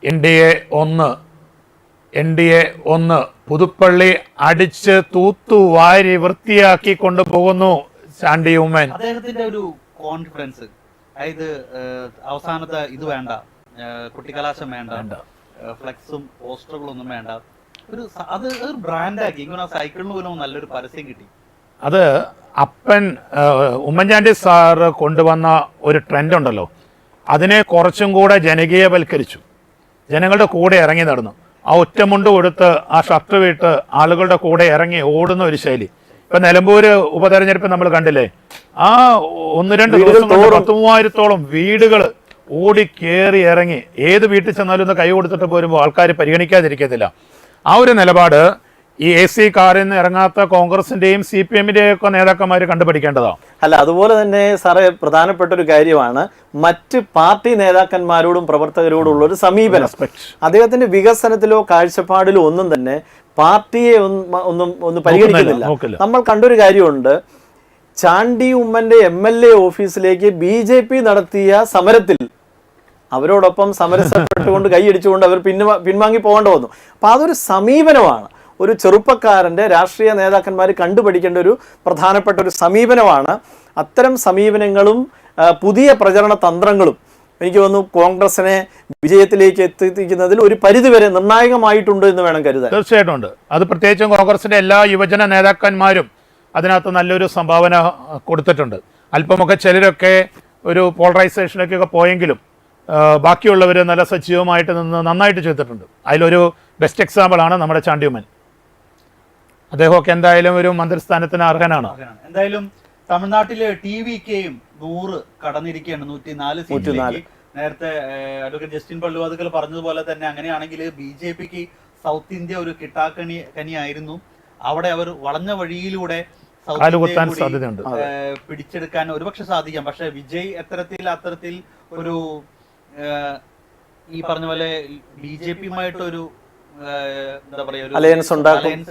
NDA 1 Puthuppally അടിച്ച് തൂത്തുവാരി വൃത്തിയാക്കി കൊണ്ടുപോകുന്നു ചാണ്ടി ഉമ്മൻ. അദ്ദേഹത്തിന്റെ ഒരു കോൺഫിഡൻസ്, അതായത് അവസാനത്തെ ഇത് വേണ്ട, കുട്ടിക്കലാശം വേണ്ട, ഫ്ലെക്സും പോസ്റ്ററുകളൊന്നും വേണ്ട, അത് ഒരു ബ്രാൻഡാക്കി. ഇങ്ങനെ സൈക്കിളിന് പോലും നല്ലൊരു പരസ്യം കിട്ടി. അത് ഉമ്മൻചാണ്ടി സാറ് കൊണ്ടുവന്ന ഒരു ട്രെൻഡ് ഉണ്ടല്ലോ, അതിനെ കുറച്ചും കൂടെ ജനകീയവൽക്കരിച്ചു. ജനങ്ങളുടെ കൂടെ ഇറങ്ങി നടന്നു. ആ ഒറ്റമുണ്ട് കൊടുത്ത് ആ ഷർട്ട് വിട്ട് ആളുകളുടെ കൂടെ ഇറങ്ങി ഓടുന്ന ഒരു ശൈലി. ഇപ്പൊ നിലമ്പൂര് ഉപതെരഞ്ഞെടുപ്പ് നമ്മൾ കണ്ടില്ലേ, ആ 1-2 ദിവസം 10,000-ഓളം വീടുകൾ ഓടി കയറി ഇറങ്ങി. ഏത് വീട്ടിൽ ചെന്നാലും ഒന്ന് കൈ കൊടുത്തിട്ട് പോരുമ്പോൾ ആൾക്കാർ പരിഗണിക്കാതിരിക്കത്തില്ല. ആ ഒരു നിലപാട് ഈ AC കാറിൽ നിന്ന് ഇറങ്ങാത്ത കോൺഗ്രസിന്റെയും CPM-ന്റെയും ഒക്കെ നേതാക്കന്മാർ കണ്ടുപിടിക്കേണ്ടതാണ്. അല്ല, അതുപോലെ തന്നെ സാറേ, പ്രധാനപ്പെട്ട ഒരു കാര്യമാണ് മറ്റ് പാർട്ടി നേതാക്കന്മാരോടും പ്രവർത്തകരോടുള്ള ഒരു സമീപനം. അദ്ദേഹത്തിന്റെ വികസനത്തിലോ കാഴ്ചപ്പാടിലോ ഒന്നും തന്നെ പാർട്ടിയെ ഒന്നും പരിഗണിക്കുന്നില്ല. നമ്മൾ കണ്ടൊരു കാര്യമുണ്ട്, ചാണ്ടി ഉമ്മന്റെ MLA ഓഫീസിലേക്ക് BJP നടത്തിയ സമരത്തിൽ അവരോടൊപ്പം സമരസപ്പെട്ടുകൊണ്ട് കൈയടിച്ചുകൊണ്ട് അവർ പിൻവാങ്ങി പോകേണ്ട വന്നു. അപ്പൊ അതൊരു സമീപനമാണ്, ഒരു ചെറുപ്പക്കാരൻ്റെ രാഷ്ട്രീയ നേതാക്കന്മാർ കണ്ടുപഠിക്കേണ്ട ഒരു പ്രധാനപ്പെട്ട ഒരു സമീപനമാണ്. അത്തരം സമീപനങ്ങളും പുതിയ പ്രചരണ തന്ത്രങ്ങളും എനിക്ക് തോന്നുന്നു കോൺഗ്രസിനെ വിജയത്തിലേക്ക് എത്തിക്കുന്നതിൽ ഒരു പരിധിവരെ നിർണായകമായിട്ടുണ്ട് എന്ന് വേണം കരുതാൻ. തീർച്ചയായിട്ടും ഉണ്ട്. അത് പ്രത്യേകിച്ചും കോൺഗ്രസിന്റെ എല്ലാ യുവജന നേതാക്കന്മാരും അതിനകത്ത് നല്ലൊരു സംഭാവന കൊടുത്തിട്ടുണ്ട്. അല്പമൊക്കെ ചിലരൊക്കെ ഒരു പോളറൈസേഷനൊക്കെ പോയെങ്കിലും ബാക്കിയുള്ളവർ നല്ല സജീവമായിട്ട് നിന്ന് നന്നായിട്ട് ചെയ്തിട്ടുണ്ട്. അതിലൊരു ബെസ്റ്റ് എക്സാമ്പിളാണ് നമ്മുടെ ചാണ്ടി ഉമ്മൻ. അദ്ദേഹമൊക്കെ എന്തായാലും ഒരു മന്ത്രിസ്ഥാനത്തിന് അർഹനാണ്. എന്തായാലും തമിഴ്നാട്ടിലെ TVKയും 100 കടന്നിരിക്കുകയാണ്, 104 സീറ്റിലേക്ക്. നേരത്തെ അഡ്വക്കേറ്റ് ജസ്റ്റിൻ പള്ളുവാതുക്കൽ പറഞ്ഞതുപോലെ തന്നെ അങ്ങനെയാണെങ്കിൽ BJPക്ക് സൗത്ത് ഇന്ത്യ ഒരു കിട്ടാക്കനിയായിരുന്നു. അവിടെ അവർ വളഞ്ഞ വഴിയിലൂടെ സാധ്യതയുണ്ട്, പിടിച്ചെടുക്കാൻ ഒരുപക്ഷെ സാധിക്കാം. പക്ഷെ വിജയ് അത്തരത്തിൽ ഒരു ഈ പറഞ്ഞ പോലെ BJPയുമായിട്ടൊരു എന്താ പറയാ അലയൻസ്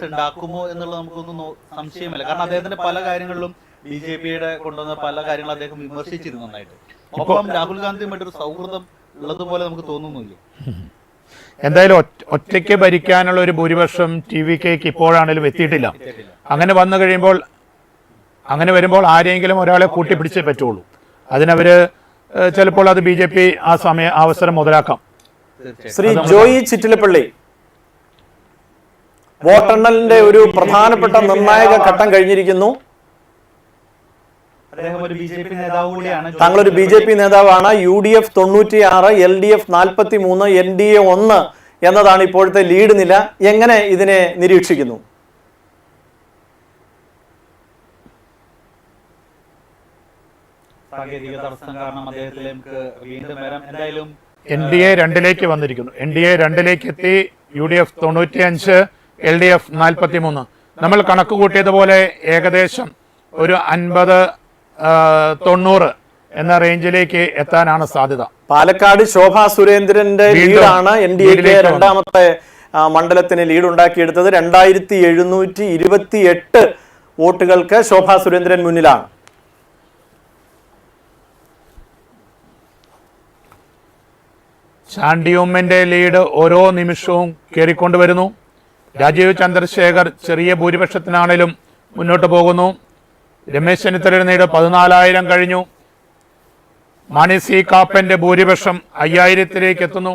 ഉണ്ടാക്കുമോ എന്നുള്ളത് നമുക്കൊന്നും സംശയമില്ല. കാരണം അദ്ദേഹത്തിന്റെ പല കാര്യങ്ങളിലും BJPയുടെ കൊണ്ടുവന്ന പല കാര്യങ്ങളും അദ്ദേഹം വിമർശിച്ചിരുന്നു നന്നായിട്ട്. ഒപ്പം രാഹുൽ ഗാന്ധിയുമായിട്ടൊരു സൗഹൃദം ഉള്ളതുപോലെ നമുക്ക് തോന്നുന്നില്ല. എന്തായാലും ഒറ്റയ്ക്ക് ഭരിക്കാനുള്ള ഒരു ഭൂരിപക്ഷം TVKക്ക് ഇപ്പോഴാണെങ്കിലും എത്തിയിട്ടില്ല. അങ്ങനെ വന്നു കഴിയുമ്പോൾ, അങ്ങനെ വരുമ്പോൾ ആരെങ്കിലും ഒരാളെ കൂട്ടിപ്പിടിച്ചേ പറ്റുള്ളൂ. അതിനവര് ചിലപ്പോൾ അത് BJP ആ അവസരം മുതലാക്കാം. ശ്രീ ജോയി ചിറ്റിലപ്പള്ളി, വോട്ടെണ്ണലിന്റെ ഒരു പ്രധാനപ്പെട്ട നിർണായക ഘട്ടം കഴിഞ്ഞിരിക്കുന്നു. താങ്കൾ ഒരു BJP നേതാവാണ്. UDF 96, LDF 43, NDA 1 എന്നതാണ് ഇപ്പോഴത്തെ ലീഡ് നില. എങ്ങനെ ഇതിനെ നിരീക്ഷിക്കുന്നു? സാങ്കേതിക തടസ്സം കാരണം അദ്ദേഹത്തിലേക്ക് വീണ്ടും വരാം. എന്തായാലും NDA 2ലേക്ക് വന്നിരിക്കുന്നു. NDA 2ലേക്ക് എത്തി. UDF 95, LDF 43. നമ്മൾ കണക്ക് കൂട്ടിയതുപോലെ ഏകദേശം ഒരു 50-90 എന്ന റേഞ്ചിലേക്ക് എത്താനാണ് സാധ്യത. പാലക്കാട് ശോഭാ സുരേന്ദ്രന്റെ ലീഡാണ് NDAക്ക് രണ്ടാമത്തെ മണ്ഡലത്തിന് ലീഡ് ഉണ്ടാക്കിയെടുത്തത്. 2728 വോട്ടുകൾക്ക് ശോഭാ സുരേന്ദ്രൻ മുന്നിലാണ്. ചാണ്ടി ഉമ്മന്റെ ലീഡ് ഓരോ നിമിഷവും കയറിക്കൊണ്ടുവരുന്നു. രാജീവ് ചന്ദ്രശേഖർ ചെറിയ ഭൂരിപക്ഷത്തിനാണേലും മുന്നോട്ട് പോകുന്നു. രമേശ് ചെന്നിത്തലയുടെ ലീഡ് 14,000 കഴിഞ്ഞു. മാണി സി കാപ്പന്റെ ഭൂരിപക്ഷം 5,000-ലേക്ക് എത്തുന്നു.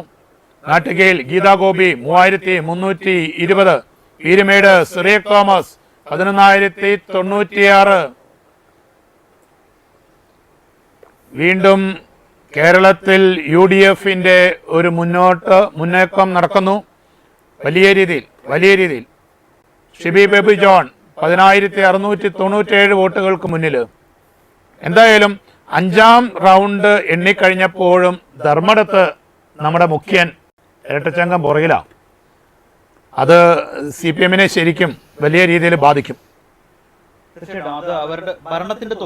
നാട്ടികയിൽ ഗീതാ ഗോപി 3,320. പീരുമേട് സിറിയക് തോമസ് 11,096. വീണ്ടും കേരളത്തിൽ UDFന്റെ ഒരു മുന്നേക്കം നടക്കുന്നു വലിയ രീതിയിൽ. ഷിബി ബേബി ജോൺ 10,697 വോട്ടുകൾക്ക് മുന്നിൽ. എന്തായാലും 5ാം റൗണ്ട് എണ്ണിക്കഴിഞ്ഞപ്പോഴും ധർമ്മടത്ത് നമ്മുടെ മുഖ്യൻ ഇരട്ടച്ചങ്കം പുറകിലാണ്. അത് CPM-നെ ശരിക്കും വലിയ രീതിയിൽ ബാധിക്കും. തീർച്ചയായിട്ടും അത് അവരുടെ ഭരണത്തിന്റെ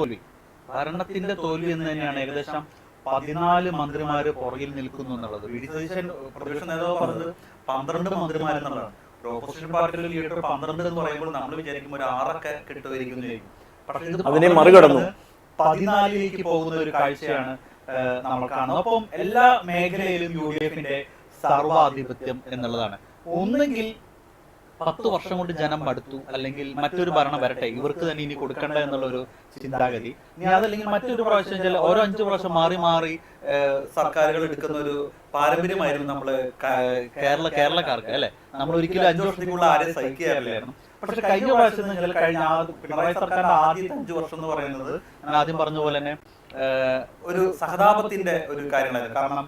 തോൽവി എന്ന് തന്നെയാണ്. ഏകദേശം 14 മന്ത്രിമാര് പുറകിൽ നിൽക്കുന്നു എന്നുള്ളത്. വി ഡി സതീശൻ പ്രതിപക്ഷ നേതാവ് പറഞ്ഞത് 12 മന്ത്രിമാരെന്നുള്ളതാണ്. ഒരു ഓപ്പോസിഷൻ പാർട്ടിയിലെ ലീഡർ 12 എന്ന് പറയുമ്പോൾ നമ്മൾ വിചാരിക്കും ഒരു 6 കിട്ടുമായിരിക്കും. പക്ഷേ ഇത് മറികടന്നു 14-ലേക്ക് പോകുന്ന ഒരു കാഴ്ചയാണ് നമ്മൾ കാണുന്നത്. ഒപ്പം എല്ലാ മേഖലയിലും UDFന്റെ സർവാധിപത്യം എന്നുള്ളതാണ്. ഒന്നെങ്കിൽ 10 വർഷം കൊണ്ട് ജനം മടുത്തു, അല്ലെങ്കിൽ മറ്റൊരു ഭരണം വരട്ടെ, ഇവർക്ക് തന്നെ ഇനി കൊടുക്കണ്ട എന്നുള്ളൊരു ചിന്താഗതി. ഇനി അതല്ലെങ്കിൽ മറ്റൊരു പ്രാവശ്യം ചില ഓരോ 5 പ്രാവശ്യം മാറി മാറി സർക്കാരുകൾ എടുക്കുന്ന ഒരു പാരമ്പര്യമായിരുന്നു നമ്മള് കേരളക്കാർക്ക്, അല്ലെ? നമ്മൾ ഒരിക്കലും 5 വർഷത്തേക്കുള്ള ആരെയും സഹിക്കുകയല്ലായിരുന്നു. പക്ഷെ കഴിഞ്ഞ പ്രാവശ്യം കഴിഞ്ഞ പിണറായി സർക്കാരിന്റെ ആദ്യത്തെ 5 വർഷം എന്ന് പറയുന്നത് ഞാൻ ആദ്യം പറഞ്ഞ പോലെ തന്നെ ഒരു സഹതാപത്തിന്റെ ഒരു കാര്യങ്ങളായിരുന്നു. കാരണം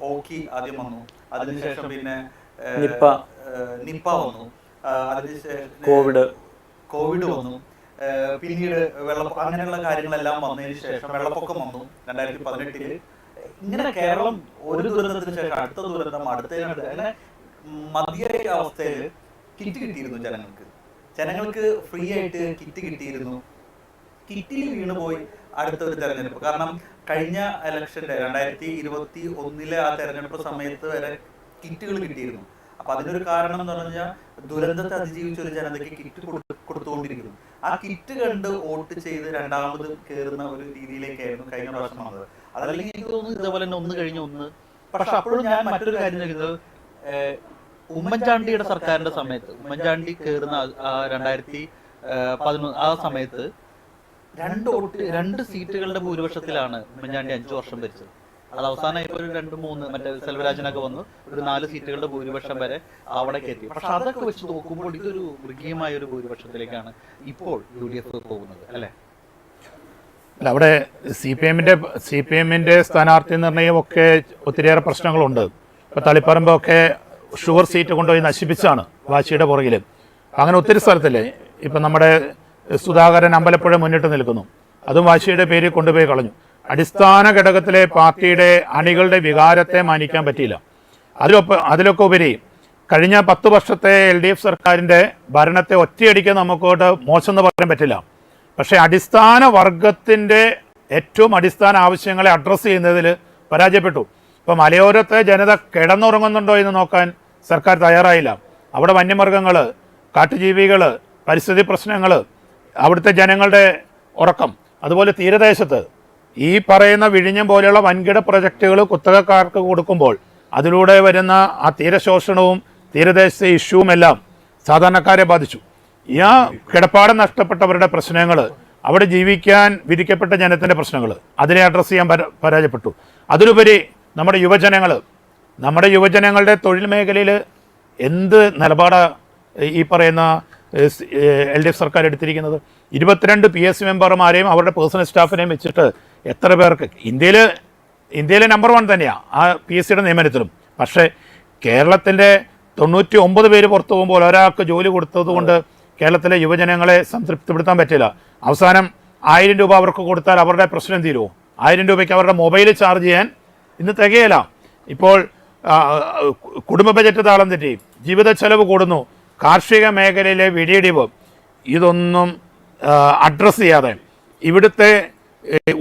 ഓക്കി ആദ്യം വന്നു, അതിനുശേഷം പിന്നെ നിപ്പ വന്നു, അതിനുശേഷം കോവിഡ് വന്നു, പിന്നീട് വെള്ളപ്പൊക്കം, അങ്ങനെയുള്ള കാര്യങ്ങളെല്ലാം വന്നതിന് ശേഷം വെള്ളപ്പൊക്കം വന്നു 2018. ഇങ്ങനെ കേരളം ഒരു ദുരന്തത്തിന് ശേഷം അടുത്ത ദുരന്തം, അടുത്തതിനടുത്ത്, അങ്ങനെ മതിയായ അവസ്ഥയിൽ കിറ്റ് കിട്ടിയിരുന്നു ജനങ്ങൾക്ക് ഫ്രീ ആയിട്ട് കിറ്റ് കിട്ടിയിരുന്നു. കിറ്റിൽ വീണുപോയി അടുത്തൊരു തെരഞ്ഞെടുപ്പ്. കാരണം കഴിഞ്ഞ ഇലക്ഷന്റെ 2021 ആ തെരഞ്ഞെടുപ്പ് സമയത്ത് വരെ കിറ്റുകൾ കിട്ടിയിരുന്നു. അപ്പൊ അതിനൊരു കാരണം എന്ന് പറഞ്ഞാൽ ദുരന്തത്തെ അതിജീവിച്ച ഒരു ജനതയ്ക്ക് കിറ്റ് കൊടുത്തുകൊണ്ടിരിക്കുന്നു. ആ കിറ്റ് കണ്ട് വോട്ട് ചെയ്ത് രണ്ടാമത് കയറുന്ന ഒരു രീതിയിലേക്കായിരുന്നു കഴിഞ്ഞ പ്രാവശ്യം വന്നത്. അതല്ലെങ്കിൽ എനിക്ക് തോന്നുന്നു ഇതേപോലെ തന്നെ ഒന്ന് കഴിഞ്ഞ ഒന്ന്. പക്ഷെ അപ്പോഴും ഞാൻ മറ്റൊരു കാര്യം ചോദിക്കുന്നത്, ഉമ്മൻചാണ്ടിയുടെ സർക്കാരിന്റെ സമയത്ത്, ഉമ്മൻചാണ്ടി കയറുന്ന 2011 ആ സമയത്ത് 2 സീറ്റുകളുടെ ഭൂരിപക്ഷത്തിലാണ് ഉമ്മൻചാണ്ടി 5 വർഷം ഭരിച്ചത്. അത് അവസാനം ഇപ്പോൾ ഒരു 2-3 മറ്റേ സെൽവരാജനൊക്കെ വന്നു ഒരു 4 സീറ്റുകളുടെ ഭൂരിപക്ഷം വരെ അവിടേക്ക് എത്തി. പക്ഷെ അതൊക്കെ വെച്ച് നോക്കുമ്പോൾ ഇതൊരു മൃഗീയമായ ഒരു ഭൂരിപക്ഷത്തിലേക്കാണ് ഇപ്പോൾ UDF പോകുന്നത്, അല്ലെ? അല്ല, അവിടെ സി പി എമ്മിന്റെ സ്ഥാനാർത്ഥി നിർണയമൊക്കെ ഒത്തിരിയേറെ പ്രശ്നങ്ങളുണ്ട്. ഇപ്പൊ തളിപ്പറമ്പൊക്കെ ഷുഗർ സീറ്റ് കൊണ്ടുപോയി നശിപ്പിച്ചാണ് വാശിയുടെ പുറകിൽ. അങ്ങനെ ഒത്തിരി സ്ഥലത്തില്ലേ. ഇപ്പം നമ്മുടെ സുധാകരൻ അമ്പലപ്പുഴ മുന്നിട്ട് നിൽക്കുന്നു, അതും വാശിയുടെ പേരിൽ കൊണ്ടുപോയി കളഞ്ഞു. അടിസ്ഥാന ഘടകത്തിലെ പാർട്ടിയുടെ അണികളുടെ വികാരത്തെ മാനിക്കാൻ പറ്റിയില്ല. അതിലൊക്കെ ഉപരി കഴിഞ്ഞ 10 വർഷത്തെ LDF സർക്കാരിൻ്റെ ഭരണത്തെ ഒറ്റയടിക്ക് നമുക്കോട്ട് മോശം എന്ന് പറയാൻ പറ്റില്ല. പക്ഷേ അടിസ്ഥാന വർഗത്തിൻ്റെ ഏറ്റവും അടിസ്ഥാന ആവശ്യങ്ങളെ അഡ്രസ്സ് ചെയ്യുന്നതിൽ പരാജയപ്പെട്ടു. ഇപ്പോൾ മലയോരത്തെ ജനത കിടന്നുറങ്ങുന്നുണ്ടോ എന്ന് നോക്കാൻ സർക്കാർ തയ്യാറായില്ല. അവിടെ വന്യമൃഗങ്ങൾ, കാട്ടുജീവികൾ, പരിസ്ഥിതി പ്രശ്നങ്ങൾ, അവിടുത്തെ ജനങ്ങളുടെ ഉറക്കം, അതുപോലെ തീരദേശത്ത് ഈ പറയുന്ന വിഴിഞ്ഞം പോലെയുള്ള വൻകിട പ്രൊജക്റ്റുകൾ കുത്തകക്കാർക്ക് കൊടുക്കുമ്പോൾ അതിലൂടെ വരുന്ന ആ തീരശോഷണവും തീരദേശ ഇഷ്യൂവുമെല്ലാം സാധാരണക്കാരെ ബാധിച്ചു. ഈ കിടപ്പാടം നഷ്ടപ്പെട്ടവരുടെ പ്രശ്നങ്ങൾ, അവിടെ ജീവിക്കാൻ വിധിക്കപ്പെട്ട ജനത്തിൻ്റെ പ്രശ്നങ്ങൾ, അതിനെ അഡ്രസ്സ് ചെയ്യാൻ പരാജയപ്പെട്ടു. അതിലുപരി നമ്മുടെ യുവജനങ്ങളുടെ തൊഴിൽ മേഖലയിൽ എന്ത് നിലപാടാണ് ഈ പറയുന്ന LDF സർക്കാർ എടുത്തിരിക്കുന്നത്? 22 PSC മെമ്പർമാരെയും അവരുടെ പേഴ്സണൽ സ്റ്റാഫിനെയും വെച്ചിട്ട് എത്ര പേർക്ക് ഇന്ത്യയിലെ നമ്പർ 1 തന്നെയാണ് ആ PSCയുടെ നിയമനത്തിലും. പക്ഷേ കേരളത്തിൻ്റെ 99 പേര് പുറത്തു പോകുമ്പോൾ ഒരാൾക്ക് ജോലി കൊടുത്തതുകൊണ്ട് കേരളത്തിലെ യുവജനങ്ങളെ സംതൃപ്തിപ്പെടുത്താൻ പറ്റില്ല. അവസാനം 1000 രൂപ അവർക്ക് കൊടുത്താൽ അവരുടെ പ്രശ്നം തീരുമോ? 1000 രൂപയ്ക്ക് അവരുടെ മൊബൈൽ ചാർജ് ചെയ്യാൻ ഇന്ന് തികയില്ല. ഇപ്പോൾ കുടുംബ ബജറ്റ് താളം തെറ്റി, ജീവിത ചെലവ് കൂടുന്നു, കാർഷിക മേഖലയിലെ വെടിയിടിവ്, ഇതൊന്നും അഡ്രസ്സ് ചെയ്യാതെ ഇവിടുത്തെ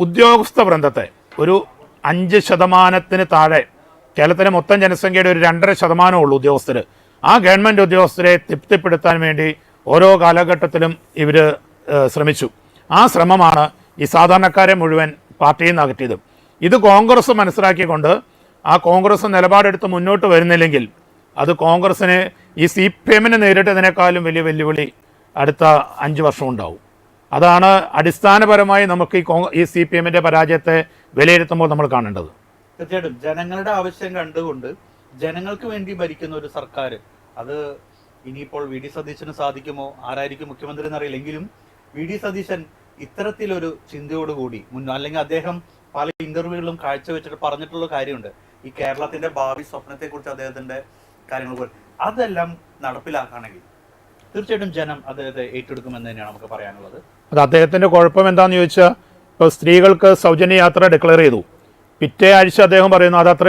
ഉദ്യോഗസ്ഥ വൃന്ദത്തെ ഒരു 5% താഴെ, കേരളത്തിലെ മൊത്തം ജനസംഖ്യയുടെ ഒരു 2.5% ഉള്ളൂ ഉദ്യോഗസ്ഥർ. ആ ഗവൺമെൻറ് ഉദ്യോഗസ്ഥരെ തൃപ്തിപ്പെടുത്താൻ വേണ്ടി ഓരോ കാലഘട്ടത്തിലും ഇവർ ശ്രമിച്ചു. ആ ശ്രമമാണ് ഈ സാധാരണക്കാരെ മുഴുവൻ പാർട്ടിയിൽ നിന്ന് അകറ്റിയത്. ഇത് കോൺഗ്രസ് മനസ്സിലാക്കിക്കൊണ്ട് ആ കോൺഗ്രസ് നിലപാടെടുത്ത് മുന്നോട്ട് വരുന്നില്ലെങ്കിൽ അത് കോൺഗ്രസ്സിന് ഈ CPM-നെ നേരിട്ടതിനേക്കാളും വലിയ വെല്ലുവിളി അടുത്ത 5 വർഷം ഉണ്ടാവും. അതാണ് അടിസ്ഥാനപരമായി നമുക്ക് ഈ CPM-ന്റെ പരാജയത്തെ വിലയിരുത്തുമ്പോൾ നമ്മൾ കാണേണ്ടത്. തീർച്ചയായിട്ടും ജനങ്ങളുടെ ആവശ്യം കണ്ടുകൊണ്ട് ജനങ്ങൾക്ക് വേണ്ടി ഭരിക്കുന്ന ഒരു സർക്കാർ, അത് ഇനിയിപ്പോൾ VD സതീശന് സാധിക്കുമോ, ആരായിരിക്കും മുഖ്യമന്ത്രി എന്നറിയില്ലെങ്കിലും VD സതീശൻ ഇത്തരത്തിലൊരു ചിന്തയോടുകൂടി അല്ലെങ്കിൽ അദ്ദേഹം പല ഇന്റർവ്യൂകളിലും കാഴ്ചവെച്ചിട്ട് പറഞ്ഞിട്ടുള്ള കാര്യമുണ്ട്, ഈ കേരളത്തിന്റെ ഭാവി സ്വപ്നത്തെ കുറിച്ച് അദ്ദേഹത്തിന്റെ കാര്യങ്ങൾ, അതെല്ലാം നടപ്പിലാക്കുകയാണെങ്കിൽ തീർച്ചയായിട്ടും ജനം അദ്ദേഹത്തെ ഏറ്റെടുക്കുമെന്ന് തന്നെയാണ് നമുക്ക് പറയാനുള്ളത്. അത് അദ്ദേഹത്തിന്റെ കുഴപ്പം എന്താണെന്ന് ചോദിച്ചാൽ, ഇപ്പോൾ സ്ത്രീകൾക്ക് സൗജന്യ യാത്ര ഡിക്ലെയർ ചെയ്തു, പിറ്റേ ആഴ്ച അദ്ദേഹം പറയുന്നു അത് അത്ര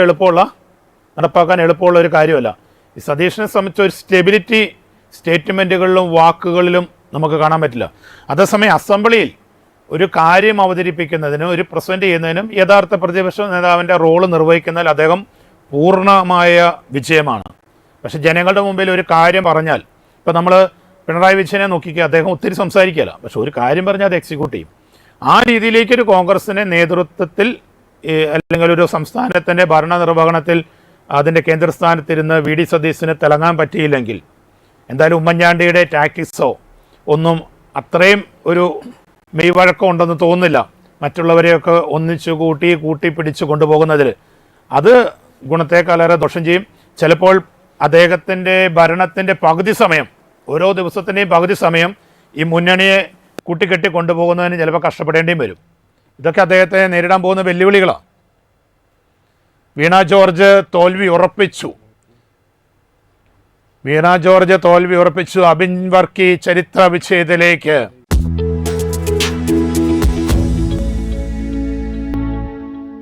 നടപ്പാക്കാൻ എളുപ്പമുള്ള ഒരു കാര്യമല്ല. ഈ സതീഷിനെ സംബന്ധിച്ച ഒരു സ്റ്റെബിലിറ്റി സ്റ്റേറ്റ്മെൻറ്റുകളിലും വാക്കുകളിലും നമുക്ക് കാണാൻ പറ്റില്ല. അതേസമയം അസംബ്ലിയിൽ ഒരു കാര്യം അവതരിപ്പിക്കുന്നതിനും ഒരു പ്രസൻറ്റ് ചെയ്യുന്നതിനും യഥാർത്ഥ പ്രതിപക്ഷ നേതാവിൻ്റെ റോള് നിർവഹിക്കുന്നതിൽ അദ്ദേഹം പൂർണ്ണമായ വിജയമാണ്. പക്ഷെ ജനങ്ങളുടെ മുമ്പിൽ ഒരു കാര്യം പറഞ്ഞാൽ, ഇപ്പോൾ നമ്മൾ പിണറായി വിജയനെ നോക്കിക്കുക, അദ്ദേഹം ഒത്തിരി സംസാരിക്കില്ല, പക്ഷെ ഒരു കാര്യം പറഞ്ഞാൽ അത് എക്സിക്യൂട്ട് ചെയ്യും. ആ രീതിയിലേക്കൊരു കോൺഗ്രസിൻ്റെ നേതൃത്വത്തിൽ അല്ലെങ്കിൽ ഒരു സംസ്ഥാനത്തിൻ്റെ ഭരണനിർവഹണത്തിൽ അതിൻ്റെ കേന്ദ്രസ്ഥാനത്തിരുന്ന് വി ഡി സതീശന് തിളങ്ങാൻ പറ്റിയില്ലെങ്കിൽ എന്തായാലും ഉമ്മൻചാണ്ടിയുടെ ടാക്ടിക്സോ ഒന്നും അത്രയും ഒരു മെയ്വഴക്കം ഉണ്ടെന്ന് തോന്നുന്നില്ല. മറ്റുള്ളവരെയൊക്കെ ഒന്നിച്ചു കൂട്ടി പിടിച്ചു കൊണ്ടുപോകുന്നതിൽ അത് ഗുണത്തേക്കാളേറെ ദോഷം ചെയ്യും. ചിലപ്പോൾ അദ്ദേഹത്തിൻ്റെ ഭരണത്തിൻ്റെ പകുതി സമയം, ഓരോ ദിവസത്തിൻ്റെയും പകുതി സമയം ഈ മുന്നണിയെ കൂട്ടിക്കെട്ടി കൊണ്ടുപോകുന്നതിന് ചിലപ്പോൾ കഷ്ടപ്പെടേണ്ടിയും വരും. ഇതൊക്കെ അദ്ദേഹത്തെ നേരിടാൻ പോകുന്ന വെല്ലുവിളികളാണ്. വീണ ജോർജ് തോൽവി ഉറപ്പിച്ചു. അബിൻ വർക്കി ചരിത്ര വിജയത്തിലേക്ക്